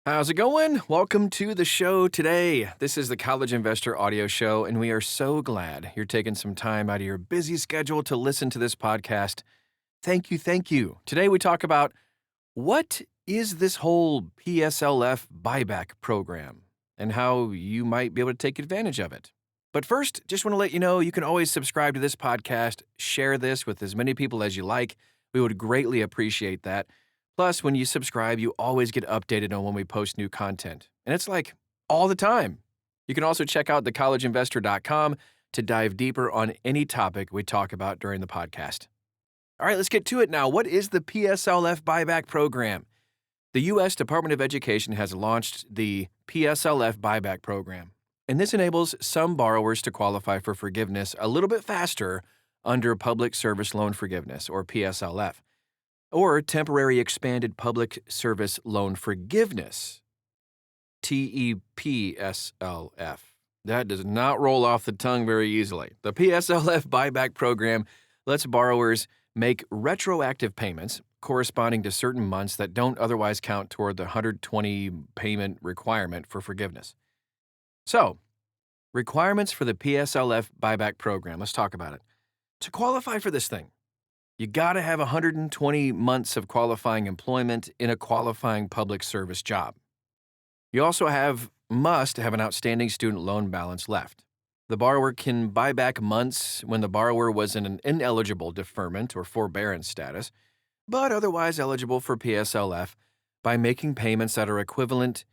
How's it going? Welcome to the show today. This is the College Investor Audio Show, and we are so glad you're taking some time out of your busy schedule to listen to this podcast. Thank you, thank you. Today we talk about what is this whole PSLF Buyback Program and how you might be able to take advantage of it. But first, just want to let you know you can always subscribe to this podcast, share this with as many people as you like. We would greatly appreciate that. Plus, when you subscribe, you always get updated on when we post new content. And it's like all the time. You can also check out thecollegeinvestor.com to dive deeper on any topic we talk about during the podcast. All right, let's get to it now. What is the PSLF Buyback Program? The U.S. Department of Education has launched the PSLF Buyback Program, and this enables some borrowers to qualify for forgiveness a little bit faster under Public Service Loan Forgiveness, or PSLF, or Temporary Expanded Public Service Loan Forgiveness, TEPSLF. That does not roll off the tongue very easily. The PSLF Buyback Program lets borrowers make retroactive payments corresponding to certain months that don't otherwise count toward the 120 payment requirement for forgiveness. So, requirements for the PSLF Buyback Program. Let's talk about it. To qualify for this thing, you got to have 120 months of qualifying employment in a qualifying public service job. You also must have an outstanding student loan balance left. The borrower can buy back months when the borrower was in an ineligible deferment or forbearance status, but otherwise eligible for PSLF by making payments that are equivalent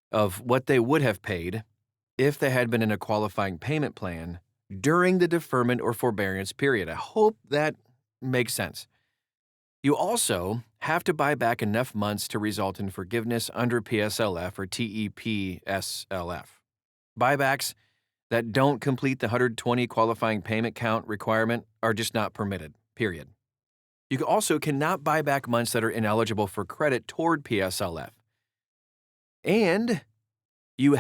of what they would have paid if they had been in a qualifying payment plan during the deferment or forbearance period. I hope that makes sense. You also have to buy back enough months to result in forgiveness under PSLF or TEPSLF. Buybacks that don't complete the 120 qualifying payment count requirement are just not permitted, period. You also cannot buy back months that are ineligible for credit toward PSLF. And you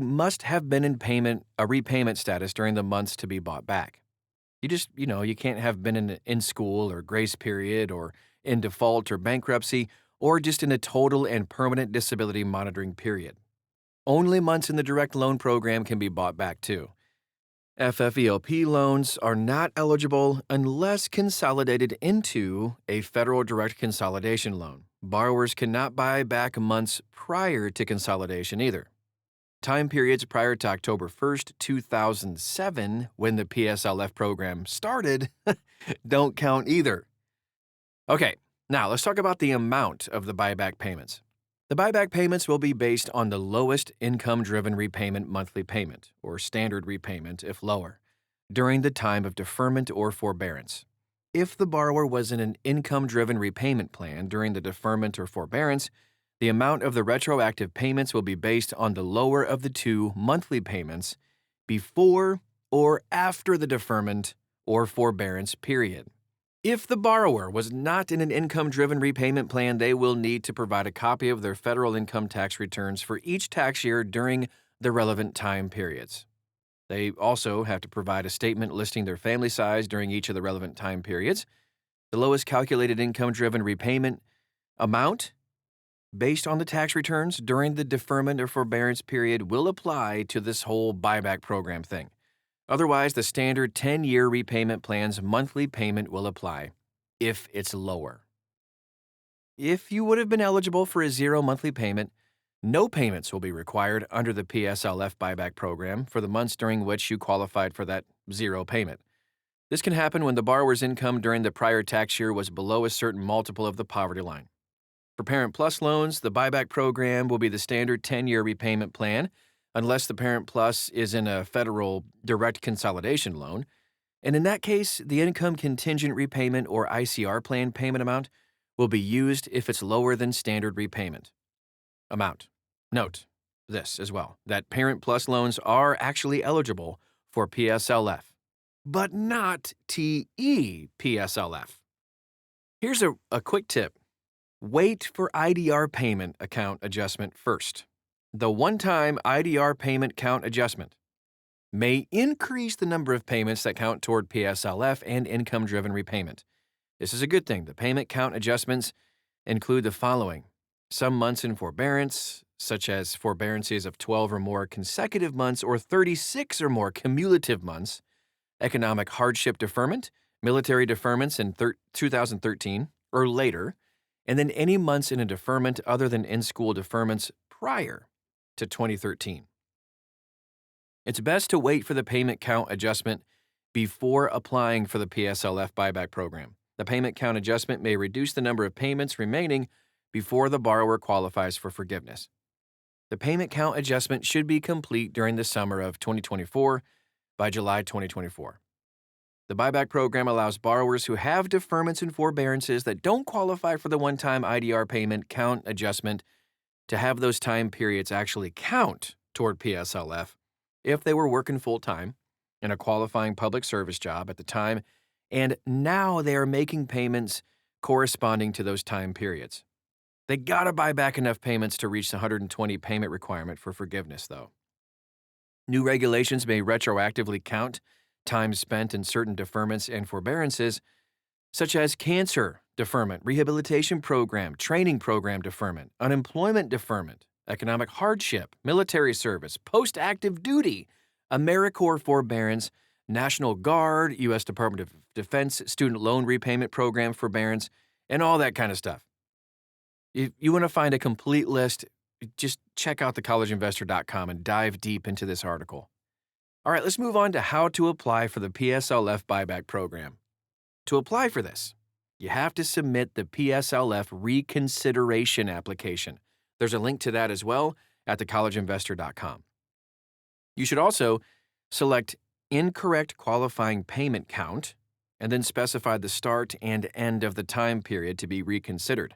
must have been in a repayment status during the months to be bought back. You can't have been in school or grace period or in default or bankruptcy or just in a total and permanent disability monitoring period. Only months in the direct loan program can be bought back too. FFELP loans are not eligible unless consolidated into a federal direct consolidation loan. Borrowers cannot buy back months prior to consolidation either. Time periods prior to October 1st, 2007, when the PSLF program started, don't count either. Okay, now let's talk about the amount of the buyback payments. The buyback payments will be based on the lowest income-driven repayment monthly payment, or standard repayment if lower, during the time of deferment or forbearance. If the borrower was in an income-driven repayment plan during the deferment or forbearance, the amount of the retroactive payments will be based on the lower of the two monthly payments before or after the deferment or forbearance period. If the borrower was not in an income-driven repayment plan, they will need to provide a copy of their federal income tax returns for each tax year during the relevant time periods. They also have to provide a statement listing their family size during each of the relevant time periods. The lowest calculated income-driven repayment amount based on the tax returns during the deferment or forbearance period will apply to this whole buyback program thing. Otherwise, the standard 10-year repayment plan's monthly payment will apply if it's lower. If you would have been eligible for a zero monthly payment, no payments will be required under the PSLF buyback program for the months during which you qualified for that zero payment. This can happen when the borrower's income during the prior tax year was below a certain multiple of the poverty line. For Parent Plus loans, the buyback program will be the standard 10-year repayment plan, unless the Parent Plus is in a federal direct consolidation loan. And in that case, the income contingent repayment or ICR plan payment amount will be used if it's lower than standard repayment amount. Note this as well, that Parent Plus loans are actually eligible for PSLF, but not TEPSLF. Here's a quick tip. Wait for IDR payment account adjustment first. The one-time IDR payment count adjustment may increase the number of payments that count toward PSLF and income-driven repayment. This is a good thing. The payment count adjustments include the following: Some months in forbearance, such as forbearances of 12 or more consecutive months or 36 or more cumulative months, economic hardship deferment, military deferments in 2013 or later, and then any months in a deferment other than in-school deferments prior to 2013. It's best to wait for the payment count adjustment before applying for the PSLF Buyback Program. The payment count adjustment may reduce the number of payments remaining before the borrower qualifies for forgiveness. The payment count adjustment should be complete during the summer of 2024 by July 2024. The buyback program allows borrowers who have deferments and forbearances that don't qualify for the one-time IDR payment count adjustment to have those time periods actually count toward PSLF if they were working full-time in a qualifying public service job at the time, and now they are making payments corresponding to those time periods. They gotta buy back enough payments to reach the 120 payment requirement for forgiveness, though. New regulations may retroactively count time spent in certain deferments and forbearances, such as cancer deferment, rehabilitation program, training program deferment, unemployment deferment, economic hardship, military service, post-active duty, AmeriCorps forbearance, National Guard, U.S. Department of Defense, student loan repayment program forbearance, and all that kind of stuff. If you want to find a complete list, just check out thecollegeinvestor.com and dive deep into this article. All right, let's move on to how to apply for the PSLF Buyback Program. To apply for this, you have to submit the PSLF reconsideration application. There's a link to that as well at thecollegeinvestor.com. You should also select incorrect qualifying payment count and then specify the start and end of the time period to be reconsidered.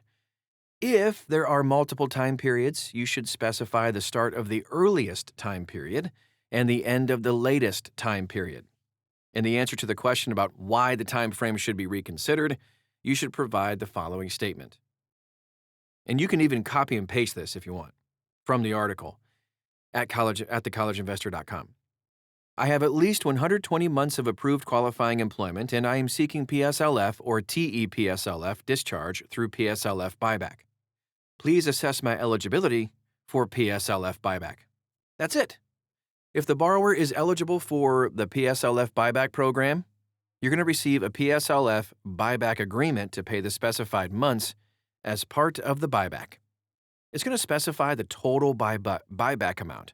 If there are multiple time periods, you should specify the start of the earliest time period and the end of the latest time period. In the answer to the question about why the time frame should be reconsidered, you should provide the following statement. And you can even copy and paste this if you want from the article at thecollegeinvestor.com. I have at least 120 months of approved qualifying employment, and I am seeking PSLF or TEPSLF discharge through PSLF buyback. Please assess my eligibility for PSLF buyback. That's it. If the borrower is eligible for the PSLF buyback program, you're going to receive a PSLF buyback agreement to pay the specified months as part of the buyback. It's going to specify the total buyback amount.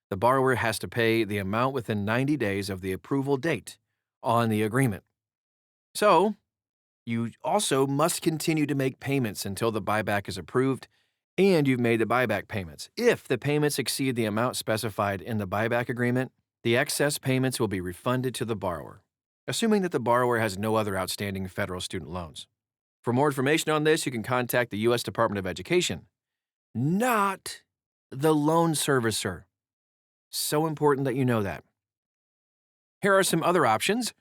The borrower has to pay the amount within 90 days of the approval date on the agreement. So, you also must continue to make payments until the buyback is approved and you've made the buyback payments. If the payments exceed the amount specified in the buyback agreement, the excess payments will be refunded to the borrower, assuming that the borrower has no other outstanding federal student loans. For more information on this, you can contact the U.S. Department of Education, not the loan servicer. So important that you know that. Here are some other options.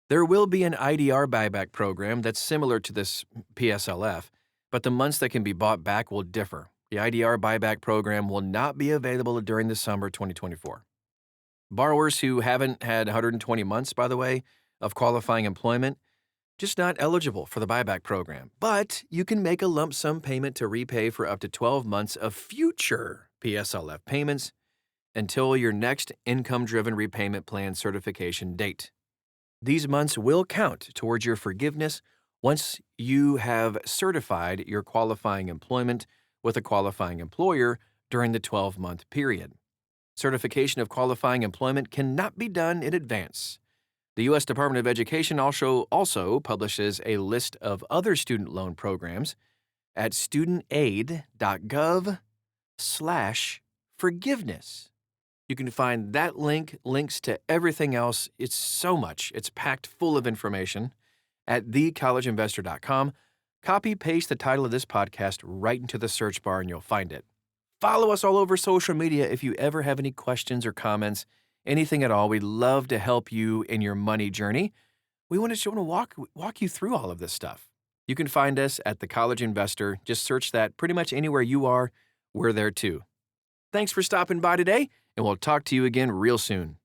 There will be an IDR buyback program that's similar to this PSLF, but the months that can be bought back will differ. The IDR buyback program will not be available during the summer 2024. Borrowers who haven't had 120 months, by the way, of qualifying employment, just not eligible for the buyback program. But you can make a lump sum payment to repay for up to 12 months of future PSLF payments until your next income-driven repayment plan certification date. These months will count towards your forgiveness once you have certified your qualifying employment with a qualifying employer during the 12-month period. Certification of qualifying employment cannot be done in advance. The U.S. Department of Education also publishes a list of other student loan programs at studentaid.gov/forgiveness. You can find that link, links to everything else. It's so much. It's packed full of information at thecollegeinvestor.com. Copy-paste the title of this podcast right into the search bar and you'll find it. Follow us all over social media if you ever have any questions or comments, anything at all. We'd love to help you in your money journey. We want to walk you through all of this stuff. You can find us at The College Investor. Just search that pretty much anywhere you are. We're there too. Thanks for stopping by today, and we'll talk to you again real soon.